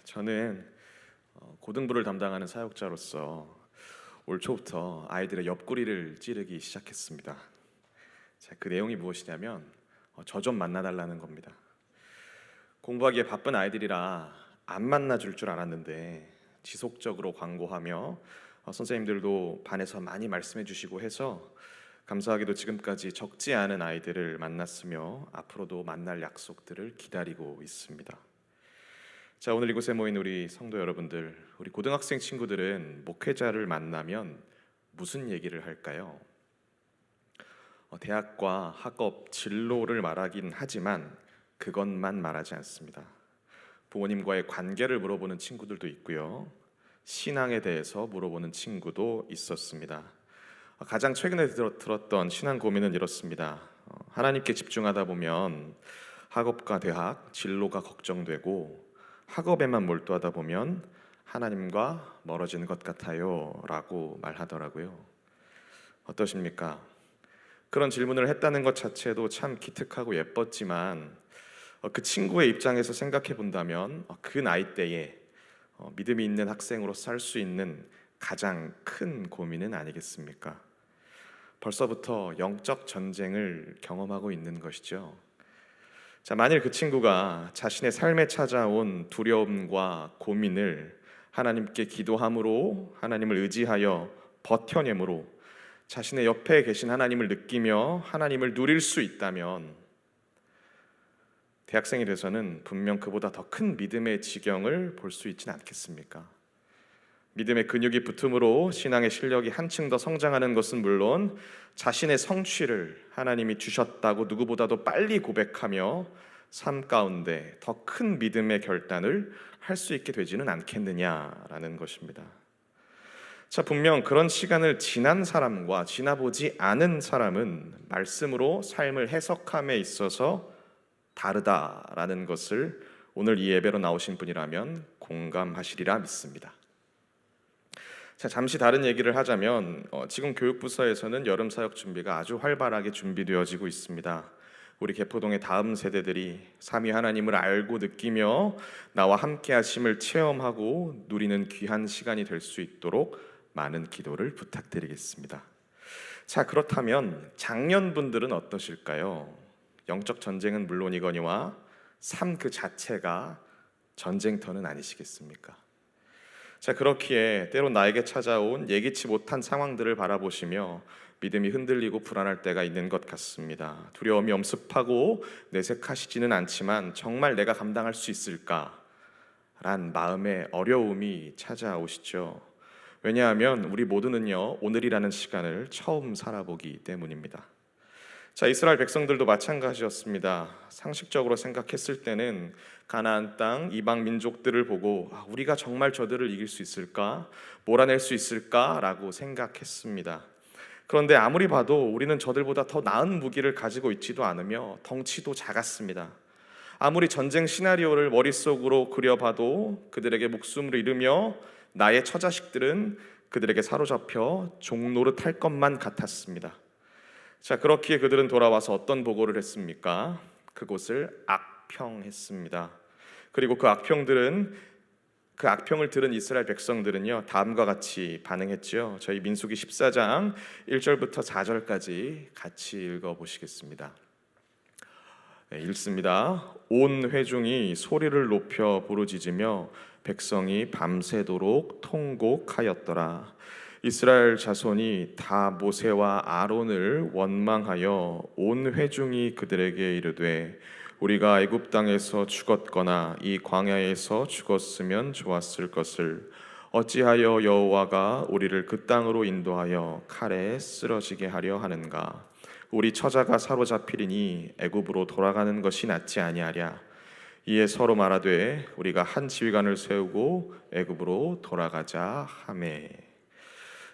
저는 고등부를 담당하는 사역자로서 올 초부터 아이들의 옆구리를 찌르기 시작했습니다. 자, 그 내용이 무엇이냐면 저 좀 만나달라는 겁니다. 공부하기에 바쁜 아이들이라 안 만나줄 줄 알았는데 지속적으로 광고하며 선생님들도 반에서 많이 말씀해 주시고 해서 감사하게도 지금까지 적지 않은 아이들을 만났으며 앞으로도 만날 약속들을 기다리고 있습니다. 자, 오늘 이곳에 모인 우리 성도 여러분들, 우리 고등학생 친구들은 목회자를 만나면 무슨 얘기를 할까요? 대학과 학업, 진로를 말하긴 하지만 그것만 말하지 않습니다. 부모님과의 관계를 물어보는 친구들도 있고요. 신앙에 대해서 물어보는 친구도 있었습니다. 가장 최근에 들었던 신앙 고민은 이렇습니다. 하나님께 집중하다 보면 학업과 대학, 진로가 걱정되고 학업에만 몰두하다 보면 하나님과 멀어지는 것 같아요 라고 말하더라고요. 어떠십니까? 그런 질문을 했다는 것 자체도 참 기특하고 예뻤지만 그 친구의 입장에서 생각해 본다면 그 나이대에 믿음이 있는 학생으로 살 수 있는 가장 큰 고민은 아니겠습니까? 벌써부터 영적 전쟁을 경험하고 있는 것이죠. 자, 만일 그 친구가 자신의 삶에 찾아온 두려움과 고민을 하나님께 기도함으로, 하나님을 의지하여 버텨내므로 자신의 옆에 계신 하나님을 느끼며 하나님을 누릴 수 있다면 대학생이 돼서는 분명 그보다 더 큰 믿음의 지경을 볼 수 있지는 않겠습니까? 믿음의 근육이 붙음으로 신앙의 실력이 한층 더 성장하는 것은 물론 자신의 성취를 하나님이 주셨다고 누구보다도 빨리 고백하며 삶 가운데 더 큰 믿음의 결단을 할 수 있게 되지는 않겠느냐라는 것입니다. 자, 분명 그런 시간을 지난 사람과 지나보지 않은 사람은 말씀으로 삶을 해석함에 있어서 다르다라는 것을 오늘 이 예배로 나오신 분이라면 공감하시리라 믿습니다. 자, 잠시 다른 얘기를 하자면 지금 교육부서에서는 여름 사역 준비가 아주 활발하게 준비되어지고 있습니다. 우리 개포동의 다음 세대들이 삼위 하나님을 알고 느끼며 나와 함께 하심을 체험하고 누리는 귀한 시간이 될 수 있도록 많은 기도를 부탁드리겠습니다. 자, 그렇다면 장년분들은 어떠실까요? 영적 전쟁은 물론이거니와 삶 그 자체가 전쟁터는 아니시겠습니까? 자, 그렇기에 때로 나에게 찾아온 예기치 못한 상황들을 바라보시며 믿음이 흔들리고 불안할 때가 있는 것 같습니다. 두려움이 엄습하고 내색하시지는 않지만 정말 내가 감당할 수 있을까? 란 마음의 어려움이 찾아오시죠. 왜냐하면 우리 모두는요, 오늘이라는 시간을 처음 살아보기 때문입니다. 자, 이스라엘 백성들도 마찬가지였습니다. 상식적으로 생각했을 때는 가나안 땅 이방 민족들을 보고 우리가 정말 저들을 이길 수 있을까? 몰아낼 수 있을까라고 생각했습니다. 그런데 아무리 봐도 우리는 저들보다 더 나은 무기를 가지고 있지도 않으며 덩치도 작았습니다. 아무리 전쟁 시나리오를 머릿속으로 그려봐도 그들에게 목숨을 잃으며 나의 처자식들은 그들에게 사로잡혀 종노릇할 것만 같았습니다. 자, 그렇기에 그들은 돌아와서 어떤 보고를 했습니까? 그곳을 악평했습니다. 그리고 그 악평을 들은 이스라엘 백성들은요, 다음과 같이 반응했죠. 저희 민수기 14장 1절부터 4절까지 같이 읽어보시겠습니다. 읽습니다. 온 회중이 소리를 높여 부르짖으며 백성이 밤새도록 통곡하였더라. 이스라엘 자손이 다 모세와 아론을 원망하여 온 회중이 그들에게 이르되 우리가 애굽 땅에서 죽었거나 이 광야에서 죽었으면 좋았을 것을 어찌하여 여호와가 우리를 그 땅으로 인도하여 칼에 쓰러지게 하려 하는가? 우리 처자가 사로잡히리니 애굽으로 돌아가는 것이 낫지 아니하랴. 이에 서로 말하되 우리가 한 지휘관을 세우고 애굽으로 돌아가자 하매.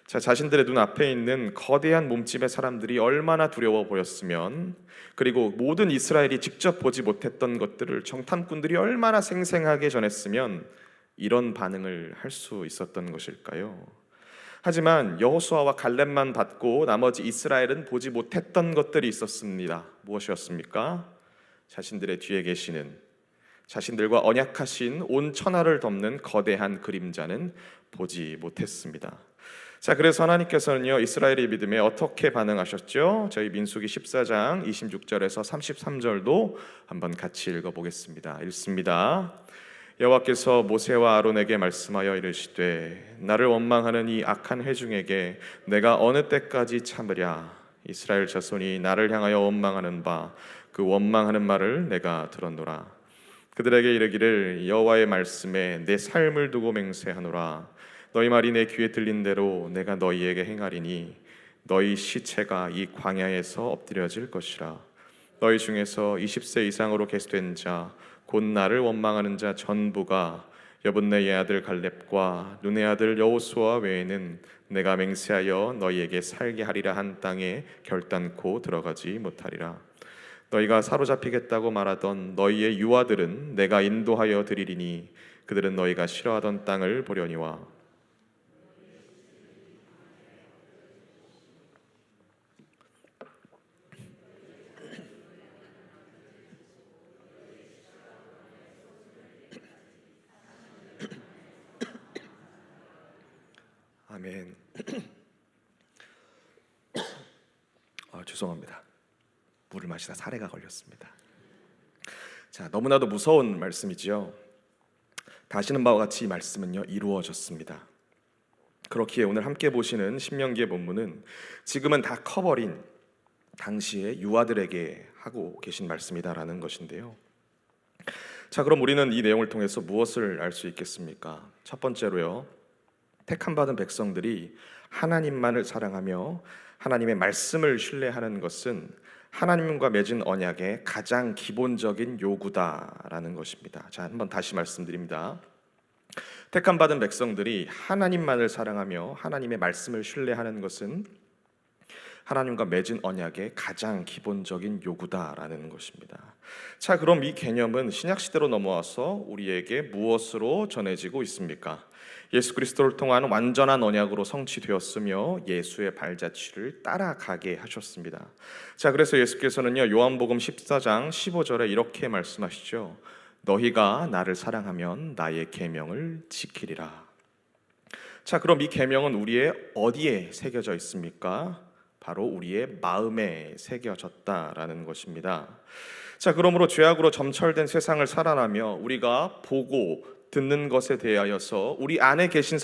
자, 자신들의 눈앞에 있는 거대한 몸집의 사람들이 얼마나 두려워 보였으면, 그리고 모든 이스라엘이 직접 보지 못했던 것들을 정탐꾼들이 얼마나 생생하게 전했으면 이런 반응을 할 수 있었던 것일까요? 하지만 여호수아와 갈렙만 받고 나머지 이스라엘은 보지 못했던 것들이 있었습니다. 무엇이었습니까? 자신들의 뒤에 계시는 자신들과 언약하신 온 천하를 덮는 거대한 그림자는 보지 못했습니다. 자, 그래서 하나님께서는요, 이스라엘의 믿음에 어떻게 반응하셨죠? 저희 민수기 14장 26절에서 33절도 한번 같이 읽어보겠습니다. 읽습니다. 여호와께서 모세와 아론에게 말씀하여 이르시되 나를 원망하는 이 악한 회중에게 내가 어느 때까지 참으랴. 이스라엘 자손이 나를 향하여 원망하는 바 그 원망하는 말을 내가 들었노라. 그들에게 이르기를 여호와의 말씀에 내 삶을 두고 맹세하노라. 너희 말이 내 귀에 들린 대로 내가 너희에게 행하리니 너희 시체가 이 광야에서 엎드려질 것이라. 너희 중에서 20세 이상으로 계수된 자 곧 나를 원망하는 자 전부가 여분네의 아들 갈렙과 눈의 아들 여호수아 외에는 내가 맹세하여 너희에게 살게 하리라 한 땅에 결단코 들어가지 못하리라. 너희가 사로잡히겠다고 말하던 너희의 유아들은 내가 인도하여 드리리니 그들은 너희가 싫어하던 땅을 보려니와. 아멘. 죄송합니다. 물을 마시다 사례가 걸렸습니다. 자, 너무나도 무서운 말씀이지요. 다시는 바와 같이 이 말씀은요 이루어졌습니다. 그렇기에 오늘 함께 보시는 신명기의 본문은 지금은 다 커버린 당시의 유아들에게 하고 계신 말씀이다라는 것인데요. 자, 그럼 우리는 이 내용을 통해서 무엇을 알 수 있겠습니까? 첫 번째로요, 택함 받은 백성들이 하나님만을 사랑하며 하나님의 말씀을 신뢰하는 것은 하나님과 맺은 언약의 가장 기본적인 요구다라는 것입니다. 자, 한번 다시 말씀드립니다. 택함 받은 백성들이 하나님만을 사랑하며 하나님의 말씀을 신뢰하는 것은 하나님과 맺은 언약의 가장 기본적인 요구다라는 것입니다. 자, 그럼 이 개념은 신약 시대로 넘어와서 우리에게 무엇으로 전해지고 있습니까? 예수 그리스도를 통한 완전한 언약으로 성취되었으며 예수의 발자취를 따라가게 하셨습니다. 자, 그래서 예수께서는요 요한복음 14장 15절에 이렇게 말씀하시죠. 너희가 나를 사랑하면 나의 계명을 지키리라. 자, 그럼 이 계명은 우리의 어디에 새겨져 있습니까? 바로 우리의 마음에 새겨졌다라는 것입니다. 자, 그러므로 죄악으로 점철된 세상을 살아나며 우리가 보고 듣는 것에 대하여서 우리 안에 계신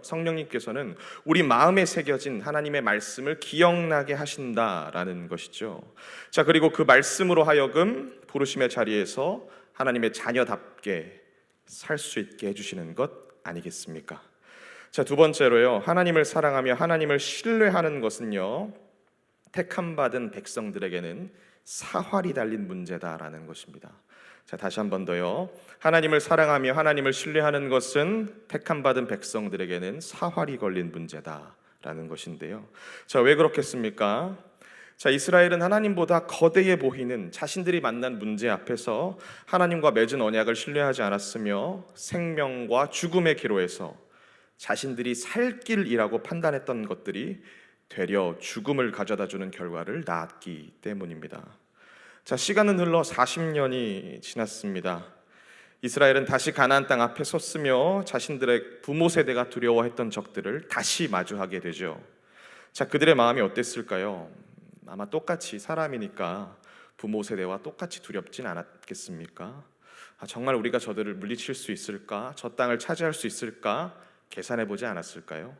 성령님께서는 우리 마음에 새겨진 하나님의 말씀을 기억나게 하신다라는 것이죠. 자, 그리고 그 말씀으로 하여금 부르심의 자리에서 하나님의 자녀답게 살 수 있게 해주시는 것 아니겠습니까? 자, 두 번째로요, 하나님을 사랑하며 하나님을 신뢰하는 것은요 택함 받은 백성들에게는 사활이 달린 문제다라는 것입니다. 자, 다시 한 번 더요. 하나님을 사랑하며 하나님을 신뢰하는 것은 택함 받은 백성들에게는 사활이 걸린 문제다라는 것인데요. 자, 왜 그렇겠습니까? 자, 이스라엘은 하나님보다 거대해 보이는 자신들이 만난 문제 앞에서 하나님과 맺은 언약을 신뢰하지 않았으며 생명과 죽음의 기로에서 자신들이 살 길이라고 판단했던 것들이 되려 죽음을 가져다주는 결과를 낳았기 때문입니다. 자, 시간은 흘러 40년이 지났습니다. 이스라엘은 다시 가나안 땅 앞에 섰으며 자신들의 부모 세대가 두려워했던 적들을 다시 마주하게 되죠. 자, 그들의 마음이 어땠을까요? 아마 똑같이 사람이니까 부모 세대와 똑같이 두렵진 않았겠습니까? 정말 우리가 저들을 물리칠 수 있을까? 저 땅을 차지할 수 있을까? 계산해보지 않았을까요?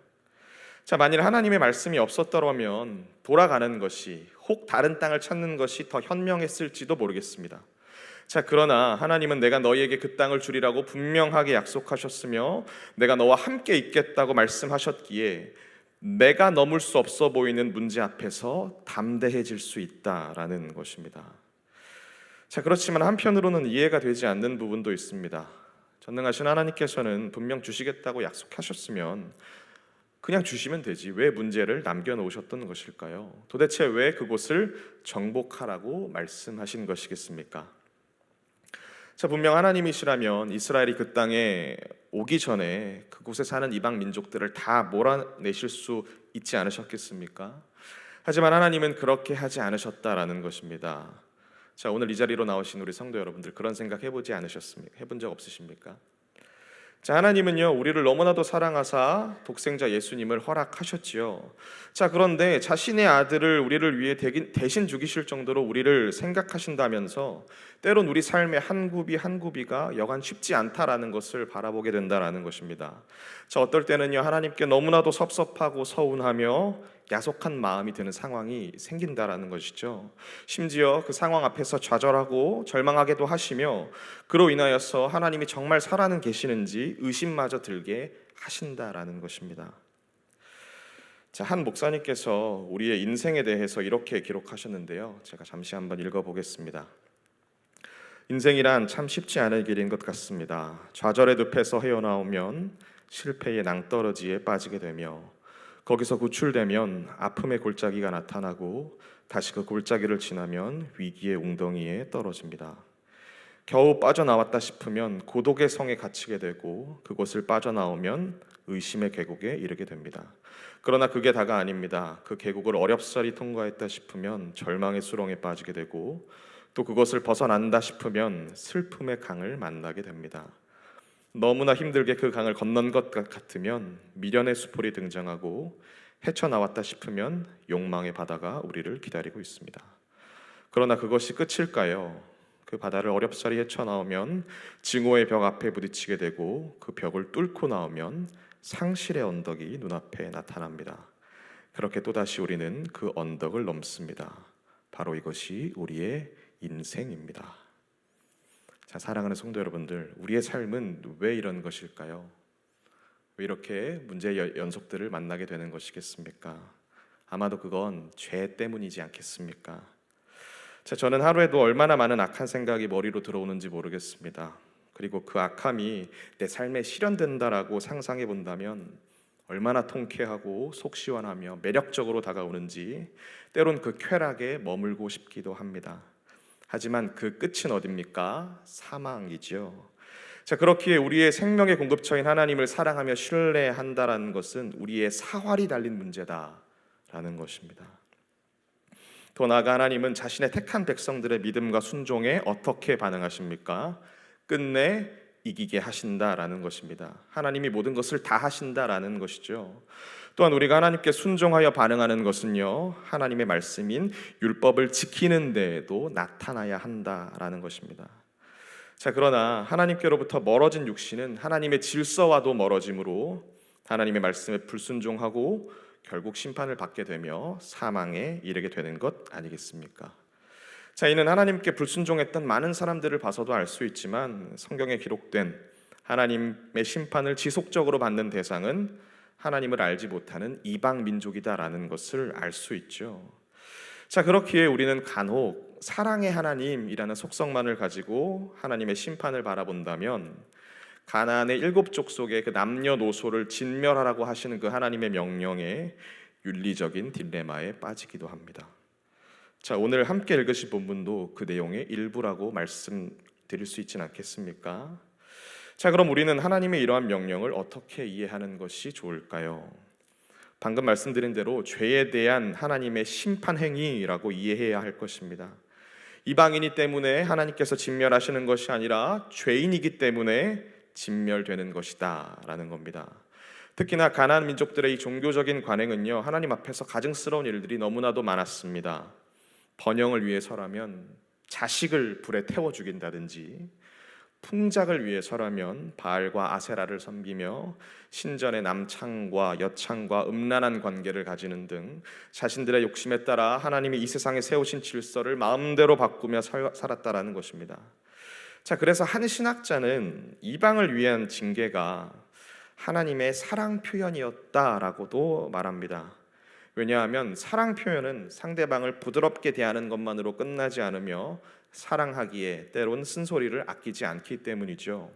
자, 만일 하나님의 말씀이 없었더라면 돌아가는 것이, 혹 다른 땅을 찾는 것이 더 현명했을지도 모르겠습니다. 자, 그러나 하나님은 내가 너희에게 그 땅을 주리라고 분명하게 약속하셨으며 내가 너와 함께 있겠다고 말씀하셨기에 내가 넘을 수 없어 보이는 문제 앞에서 담대해질 수 있다라는 것입니다. 자, 그렇지만 한편으로는 이해가 되지 않는 부분도 있습니다. 전능하신 하나님께서는 분명 주시겠다고 약속하셨으면 그냥 주시면 되지 왜 문제를 남겨놓으셨던 것일까요? 도대체 왜 그곳을 정복하라고 말씀하신 것이겠습니까? 자, 분명 하나님이시라면 이스라엘이 그 땅에 오기 전에 그곳에 사는 이방 민족들을 다 몰아내실 수 있지 않으셨겠습니까? 하지만 하나님은 그렇게 하지 않으셨다라는 것입니다. 자, 오늘 이 자리로 나오신 우리 성도 여러분들 그런 생각 해보지 않으셨습니까? 해본 적 없으십니까? 자, 하나님은요 우리를 너무나도 사랑하사 독생자 예수님을 허락하셨지요. 자, 그런데 자신의 아들을 우리를 위해 대신 죽이실 정도로 우리를 생각하신다면서 때론 우리 삶의 한 굽이 한 굽이가 여간 쉽지 않다라는 것을 바라보게 된다라는 것입니다. 자, 어떨 때는요 하나님께 너무나도 섭섭하고 서운하며 야속한 마음이 드는 상황이 생긴다라는 것이죠. 심지어 그 상황 앞에서 좌절하고 절망하게도 하시며 그로 인하여서 하나님이 정말 살아는 계시는지 의심마저 들게 하신다라는 것입니다. 자, 한 목사님께서 우리의 인생에 대해서 이렇게 기록하셨는데요. 제가 잠시 한번 읽어보겠습니다. 인생이란 참 쉽지 않은 길인 것 같습니다. 좌절의 늪에서 헤어나오면 실패의 낭떠러지에 빠지게 되며 거기서 구출되면 아픔의 골짜기가 나타나고 다시 그 골짜기를 지나면 위기의 웅덩이에 떨어집니다. 겨우 빠져나왔다 싶으면 고독의 성에 갇히게 되고 그곳을 빠져나오면 의심의 계곡에 이르게 됩니다. 그러나 그게 다가 아닙니다. 그 계곡을 어렵사리 통과했다 싶으면 절망의 수렁에 빠지게 되고 또 그것을 벗어난다 싶으면 슬픔의 강을 만나게 됩니다. 너무나 힘들게 그 강을 건넌 것 같으면 미련의 수풀이 등장하고 헤쳐나왔다 싶으면 욕망의 바다가 우리를 기다리고 있습니다. 그러나 그것이 끝일까요? 그 바다를 어렵사리 헤쳐나오면 증오의 벽 앞에 부딪히게 되고 그 벽을 뚫고 나오면 상실의 언덕이 눈앞에 나타납니다. 그렇게 또다시 우리는 그 언덕을 넘습니다. 바로 이것이 우리의 인생입니다. 자, 사랑하는 성도 여러분들, 우리의 삶은 왜 이런 것일까요? 왜 이렇게 문제의 연속들을 만나게 되는 것이겠습니까? 아마도 그건 죄 때문이지 않겠습니까? 자, 저는 하루에도 얼마나 많은 악한 생각이 머리로 들어오는지 모르겠습니다. 그리고 그 악함이 내 삶에 실현된다라고 상상해 본다면 얼마나 통쾌하고 속 시원하며 매력적으로 다가오는지 때론 그 쾌락에 머물고 싶기도 합니다. 하지만 그 끝은 어딥니까? 사망이죠. 자, 그렇기에 우리의 생명의 공급처인 하나님을 사랑하며 신뢰한다라는 것은 우리의 사활이 달린 문제다라는 것입니다. 더 나아가 하나님은 자신의 택한 백성들의 믿음과 순종에 어떻게 반응하십니까? 끝내 이기게 하신다라는 것입니다. 하나님이 모든 것을 다 하신다라는 것이죠. 또한 우리가 하나님께 순종하여 반응하는 것은요 하나님의 말씀인 율법을 지키는 데에도 나타나야 한다라는 것입니다. 자, 그러나 하나님께로부터 멀어진 육신은 하나님의 질서와도 멀어짐으로 하나님의 말씀에 불순종하고 결국 심판을 받게 되며 사망에 이르게 되는 것 아니겠습니까? 자, 이는 하나님께 불순종했던 많은 사람들을 봐서도 알 수 있지만 성경에 기록된 하나님의 심판을 지속적으로 받는 대상은 하나님을 알지 못하는 이방 민족이다라는 것을 알 수 있죠. 자, 그렇기에 우리는 간혹 사랑의 하나님이라는 속성만을 가지고 하나님의 심판을 바라본다면 가나안의 7족속의 그 남녀노소를 진멸하라고 하시는 그 하나님의 명령에 윤리적인 딜레마에 빠지기도 합니다. 자, 오늘 함께 읽으실 본문도 그 내용의 일부라고 말씀드릴 수 있진 않겠습니까? 자, 그럼 우리는 하나님의 이러한 명령을 어떻게 이해하는 것이 좋을까요? 방금 말씀드린 대로 죄에 대한 하나님의 심판 행위라고 이해해야 할 것입니다. 이방인이 때문에 하나님께서 진멸하시는 것이 아니라 죄인이기 때문에 진멸되는 것이다 라는 겁니다. 특히나 가나안 민족들의 이 종교적인 관행은요 하나님 앞에서 가증스러운 일들이 너무나도 많았습니다. 번영을 위해서라면 자식을 불에 태워 죽인다든지, 풍작을 위해서라면 바알과 아세라를 섬기며 신전의 남창과 여창과 음란한 관계를 가지는 등 자신들의 욕심에 따라 하나님이 이 세상에 세우신 질서를 마음대로 바꾸며 살았다라는 것입니다. 자, 그래서 한 신학자는 이방을 위한 징계가 하나님의 사랑 표현이었다라고도 말합니다. 왜냐하면 사랑 표현은 상대방을 부드럽게 대하는 것만으로 끝나지 않으며 사랑하기에 때론 쓴소리를 아끼지 않기 때문이죠.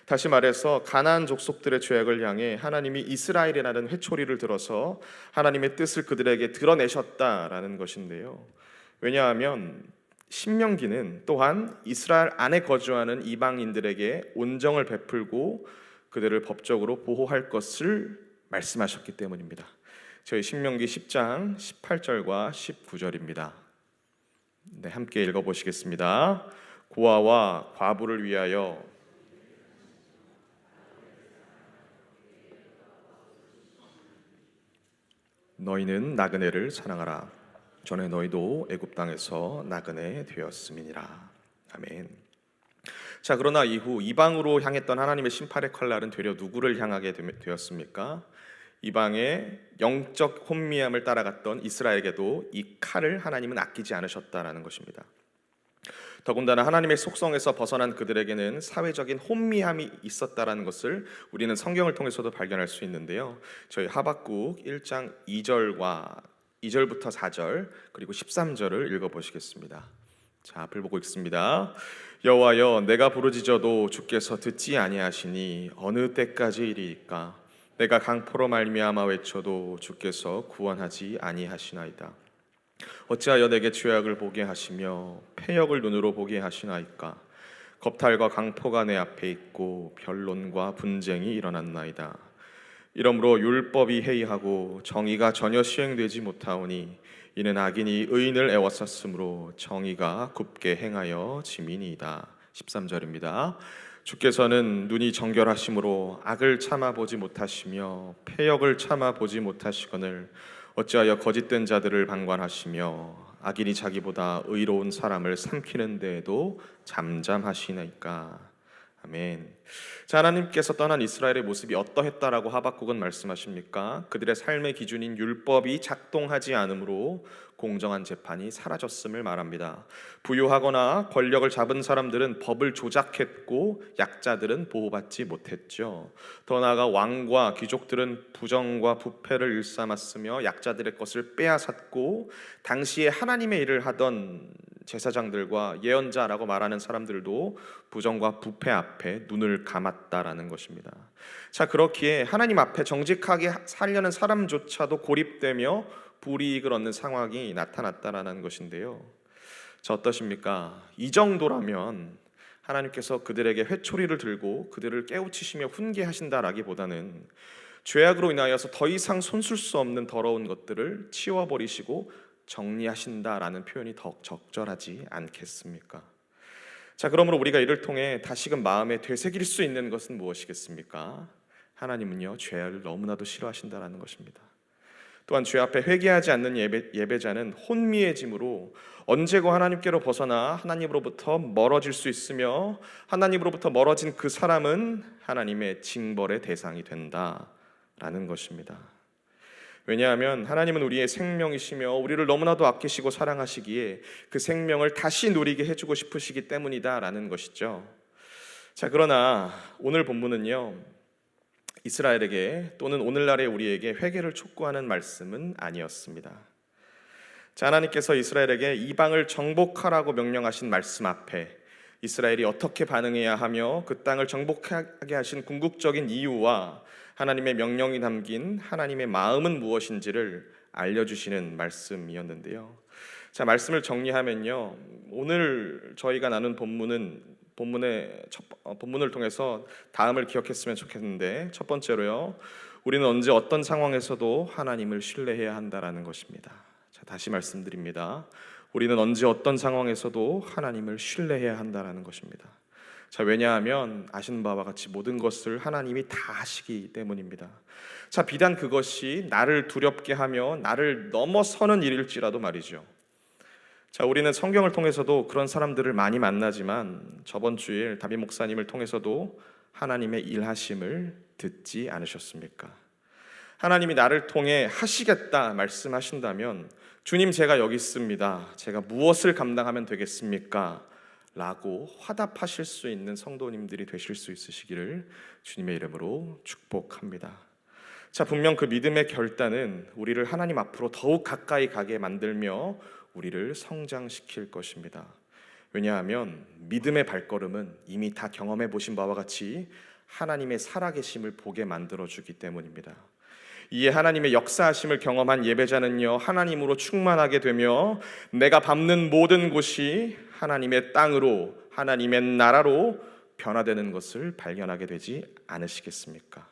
다시 말해서 가나안 족속들의 죄악을 향해 하나님이 이스라엘이라는 회초리를 들어서 하나님의 뜻을 그들에게 드러내셨다라는 것인데요. 왜냐하면 신명기는 또한 이스라엘 안에 거주하는 이방인들에게 온정을 베풀고 그들을 법적으로 보호할 것을 말씀하셨기 때문입니다. 저희 신명기 10장 18절과 19절입니다. 네, 함께 읽어보시겠습니다. 고아와 과부를 위하여 너희는 나그네를 사랑하라. 전에 너희도 애굽 땅에서 나그네 되었음이니라. 아멘. 자, 그러나 이후 이방으로 향했던 하나님의 심판의 칼날은 되려 누구를 향하게 되었습니까? 이방의 영적 혼미함을 따라갔던 이스라엘에게도 이 칼을 하나님은 아끼지 않으셨다라는 것입니다. 더군다나 하나님의 속성에서 벗어난 그들에게는 사회적인 혼미함이 있었다라는 것을 우리는 성경을 통해서도 발견할 수 있는데요. 저희 하박국 1장 2절부터 4절 그리고 13절을 읽어보시겠습니다. 자, 앞을 보고 읽습니다. 여호와여, 내가 부르짖어도 주께서 듣지 아니하시니 어느 때까지 이리이까? 내가 강포로 말미암아 외쳐도 주께서 구원하지 아니하시나이다. 어찌하여 내게 죄악을 보게 하시며 패역을 눈으로 보게 하시나이까? 겁탈과 강포가 내 앞에 있고 변론과 분쟁이 일어났나이다. 이러므로 율법이 해이하고 정의가 전혀 시행되지 못하오니 이는 악인이 의인을 애워쌌으므로 정의가 굽게 행하여 짐이니이다. 13절입니다. 주께서는 눈이 정결하심으로 악을 참아보지 못하시며 패역을 참아보지 못하시거늘 어찌하여 거짓된 자들을 방관하시며 악인이 자기보다 의로운 사람을 삼키는 데에도 잠잠하시나이까? 아멘. 자, 하나님께서 떠난 이스라엘의 모습이 어떠했다라고 하박국은 말씀하십니까? 그들의 삶의 기준인 율법이 작동하지 않으므로 공정한 재판이 사라졌음을 말합니다. 부유하거나 권력을 잡은 사람들은 법을 조작했고 약자들은 보호받지 못했죠. 더 나아가 왕과 귀족들은 부정과 부패를 일삼았으며 약자들의 것을 빼앗았고 당시에 하나님의 일을 하던 제사장들과 예언자라고 말하는 사람들도 부정과 부패 앞에 눈을 감았다라는 것입니다. 자, 그렇기에 하나님 앞에 정직하게 살려는 사람조차도 고립되며 불이익을 얻는 상황이 나타났다라는 것인데요. 자, 어떠십니까? 이 정도라면 하나님께서 그들에게 회초리를 들고 그들을 깨우치시며 훈계하신다라기보다는 죄악으로 인하여서 더 이상 손쓸 수 없는 더러운 것들을 치워버리시고 정리하신다라는 표현이 더 적절하지 않겠습니까? 자, 그러므로 우리가 이를 통해 다시금 마음에 되새길 수 있는 것은 무엇이겠습니까? 하나님은요, 죄를 너무나도 싫어하신다라는 것입니다. 또한 죄 앞에 회개하지 않는 예배자는 혼미해짐으로 언제고 하나님께로 벗어나 하나님으로부터 멀어질 수 있으며 하나님으로부터 멀어진 그 사람은 하나님의 징벌의 대상이 된다라는 것입니다. 왜냐하면 하나님은 우리의 생명이시며 우리를 너무나도 아끼시고 사랑하시기에 그 생명을 다시 누리게 해주고 싶으시기 때문이다라는 것이죠. 자, 그러나 오늘 본문은요, 이스라엘에게 또는 오늘날의 우리에게 회개를 촉구하는 말씀은 아니었습니다. 자, 하나님께서 이스라엘에게 이방을 정복하라고 명령하신 말씀 앞에 이스라엘이 어떻게 반응해야 하며 그 땅을 정복하게 하신 궁극적인 이유와 하나님의 명령이 담긴 하나님의 마음은 무엇인지를 알려주시는 말씀이었는데요. 자, 말씀을 정리하면요, 오늘 저희가 나눈 본문을 통해서 다음을 기억했으면 좋겠는데, 첫 번째로요, 우리는 언제 어떤 상황에서도 하나님을 신뢰해야 한다라는 것입니다. 자, 다시 말씀드립니다. 우리는 언제 어떤 상황에서도 하나님을 신뢰해야 한다라는 것입니다. 자, 왜냐하면 아시는 바와 같이 모든 것을 하나님이 다 하시기 때문입니다. 자, 비단 그것이 나를 두렵게 하며 나를 넘어서는 일일지라도 말이죠. 자, 우리는 성경을 통해서도 그런 사람들을 많이 만나지만 저번 주일 다비 목사님을 통해서도 하나님의 일하심을 듣지 않으셨습니까? 하나님이 나를 통해 하시겠다 말씀하신다면 주님, 제가 여기 있습니다. 제가 무엇을 감당하면 되겠습니까? 라고 화답하실 수 있는 성도님들이 되실 수 있으시기를 주님의 이름으로 축복합니다. 자, 분명 그 믿음의 결단은 우리를 하나님 앞으로 더욱 가까이 가게 만들며 우리를 성장시킬 것입니다. 왜냐하면 믿음의 발걸음은 이미 다 경험해 보신 바와 같이 하나님의 살아계심을 보게 만들어주기 때문입니다. 이에 하나님의 역사하심을 경험한 예배자는요, 하나님으로 충만하게 되며 내가 밟는 모든 곳이 하나님의 땅으로, 하나님의 나라로 변화되는 것을 발견하게 되지 않으시겠습니까?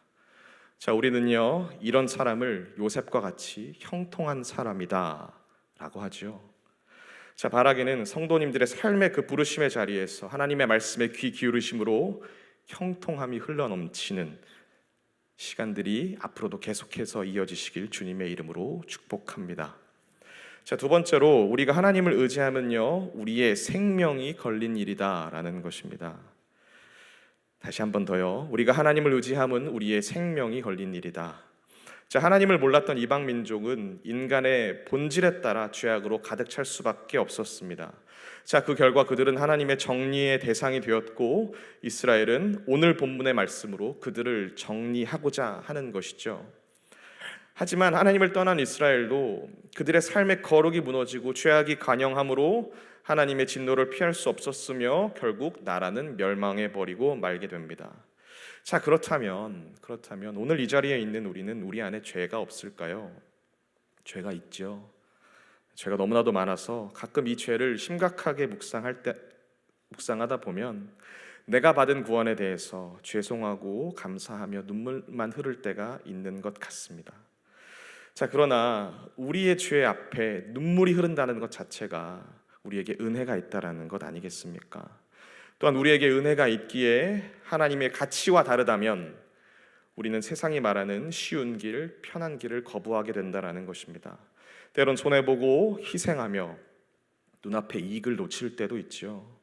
자, 우리는요, 이런 사람을 요셉과 같이 형통한 사람이다 라고 하죠. 자, 바라기는 성도님들의 삶의 그 부르심의 자리에서 하나님의 말씀에 귀 기울이심으로 형통함이 흘러넘치는 시간들이 앞으로도 계속해서 이어지시길 주님의 이름으로 축복합니다. 자, 두 번째로 우리가 하나님을 의지하면요, 우리의 생명이 걸린 일이다라는 것입니다. 다시 한 번 더요. 우리가 하나님을 의지함은 우리의 생명이 걸린 일이다. 자, 하나님을 몰랐던 이방 민족은 인간의 본질에 따라 죄악으로 가득 찰 수밖에 없었습니다. 자, 그 결과 그들은 하나님의 정리의 대상이 되었고 이스라엘은 오늘 본문의 말씀으로 그들을 정리하고자 하는 것이죠. 하지만 하나님을 떠난 이스라엘도 그들의 삶의 거룩이 무너지고 죄악이 관영함으로 하나님의 진노를 피할 수 없었으며 결국 나라는 멸망해 버리고 말게 됩니다. 자, 그렇다면 오늘 이 자리에 있는 우리는 우리 안에 죄가 없을까요? 죄가 있죠. 죄가 너무나도 많아서 가끔 이 죄를 심각하게 묵상하다 보면 내가 받은 구원에 대해서 죄송하고 감사하며 눈물만 흐를 때가 있는 것 같습니다. 자, 그러나 우리의 죄 앞에 눈물이 흐른다는 것 자체가 우리에게 은혜가 있다라는 것 아니겠습니까? 또한 우리에게 은혜가 있기에 하나님의 가치와 다르다면 우리는 세상이 말하는 쉬운 길, 편한 길을 거부하게 된다라는 것입니다. 때론 손해보고 희생하며 눈앞에 이익을 놓칠 때도 있죠.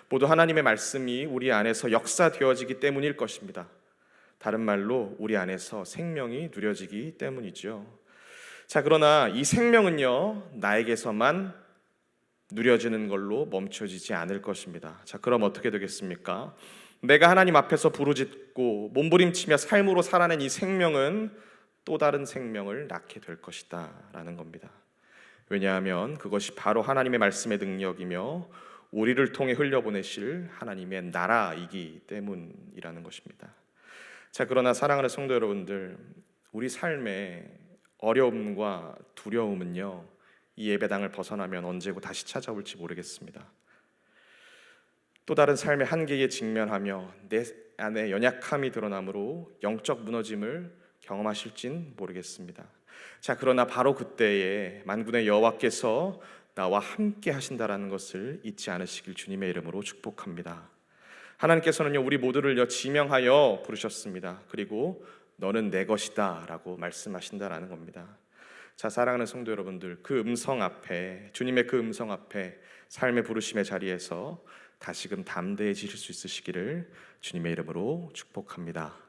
모두 하나님의 말씀이 우리 안에서 역사되어지기 때문일 것입니다. 다른 말로 우리 안에서 생명이 누려지기 때문이죠. 자, 그러나 이 생명은요, 나에게서만 누려지는 걸로 멈춰지지 않을 것입니다. 자, 그럼 어떻게 되겠습니까? 내가 하나님 앞에서 부르짖고 몸부림치며 삶으로 살아낸 이 생명은 또 다른 생명을 낳게 될 것이다 라는 겁니다. 왜냐하면 그것이 바로 하나님의 말씀의 능력이며 우리를 통해 흘려보내실 하나님의 나라이기 때문이라는 것입니다. 자, 그러나 사랑하는 성도 여러분들, 우리 삶의 어려움과 두려움은요, 이 예배당을 벗어나면 언제고 다시 찾아올지 모르겠습니다. 또 다른 삶의 한계에 직면하며 내 안에 연약함이 드러나므로 영적 무너짐을 경험하실진 모르겠습니다. 자, 그러나 바로 그때에 만군의 여호와께서 나와 함께 하신다라는 것을 잊지 않으시길 주님의 이름으로 축복합니다. 하나님께서는요, 우리 모두를요 지명하여 부르셨습니다. 그리고 너는 내 것이다 라고 말씀하신다라는 겁니다. 자, 사랑하는 성도 여러분들, 그 음성 앞에, 주님의 그 음성 앞에 삶의 부르심의 자리에서 다시금 담대해지실 수 있으시기를 주님의 이름으로 축복합니다.